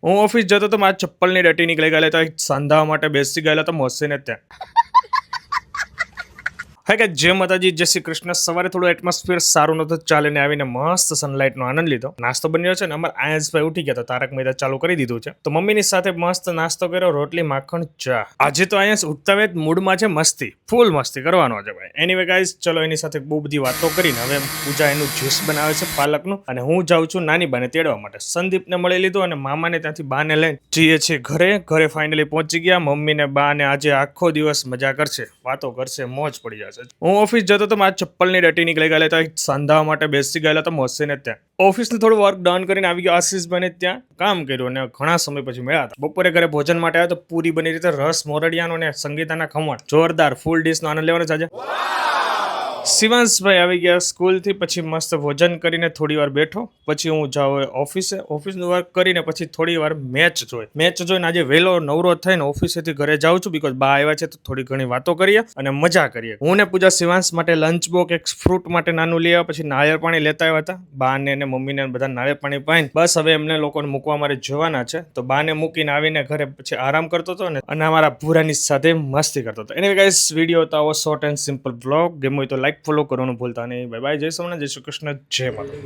હું ઓફિસ જતો તો મારા ચપ્પલની ડટી નીકળી ગયેલી તો સાંધાવા માટે બેસી ગયેલો તો મોસીને ત્યાં હા કે જય માતાજી જય શ્રી કૃષ્ણ. સવારે થોડું એટમોસ્ફિયર સારું નતું, ચાલીને આવીને મસ્ત સનલાઇટનો આનંદ લીધો. નાસ્તો બન્યો છે ને અમારા આયસભાઈ ઉઠી ગયા તો તારક મહેતા ચાલુ કરી દીધું છે તો મમ્મીની સાથે મસ્ત નાસ્તો કર્યો, રોટલી માખણ ચા. આજે તો અહીંયા ઉઠતા વેત મૂડમાં છે મસ્તી, ફૂલ મસ્તી કરવાનો છે ભાઈ. એનીવે ગાઈસ ચલો એની સાથે બહુ બધી વાતો કરીને હવે પૂજા એનું જ્યુસ બનાવે છે પાલકનું અને હું જાઉં છું નાની બાને તેડવા માટે. સંદીપને મળી લીધું અને મામાને ત્યાંથી બાને લઈને જઈએ છીએ ઘરે ફાઇનલી પહોંચી ગયા. મમ્મીને બાને આજે આખો દિવસ મજા કરશે, વાતો કરશે, મોજ પડી જશે. હું ઓફિસ જતો તો મારા ચપ્પલની ડટી નીકળી ગયેલી તો સાંધાવા માટે બેસી ગયેલા તો મોસીને ત્યાં. ઓફિસનું થોડું વર્ક ડન કરીને આવી ગયો આશીષભાઈને ત્યાં કામ કર્યું અને ઘણા સમય પછી મળ્યા હતા. બપોરે ઘરે ભોજન માટે આવ્યા તો પૂરી બની રીતે રસ મોરડિયાનો અને સંગીતાના ખમણ જોરદાર ફૂલ ડીશનો આનંદ લેવાનો છે આજે. શિવાંશભાઈ આવી ગયા સ્કૂલથી, પછી મસ્ત ભોજન કરીને થોડી વાર બેઠો, પછી હું જાઉં ઓફિસનું વર્ક કરીને પછી થોડી વાર મેચ જોઈને આજે વહેલો નવરો થઈને ઓફિસેથી ઘરે જાઉં છું બીકોઝ બા આવ્યા છે તો થોડી ઘણી વાતો કરીએ અને મજા કરીએ. હું ને પૂજા શિવાંશ માટે લંચ બોક્સ એક ફ્રૂટ માટે નાનું લઈ આવ્યા, પછી નાળિયેર પાણી લેતા આવ્યા હતા. બાને અને મમ્મીને બધા નાળિયેર પાણી પાઈને બસ હવે એમને લોકોને મૂકવા મારે જવાના છે તો બાને મૂકીને આવીને ઘરે પછી આરામ કરતો હતો ને અને અમારા ભૂરાની સાથે મસ્તી કરતો હતો. એની ગાઈસ વિડીયો તો આવો short and simple blog game હોય તો લાઈક ફોલો કરવાનું ભૂલતા નહીં. બાય બાય, જય સોમનાથ, જય શ્રી કૃષ્ણ, જય માતા.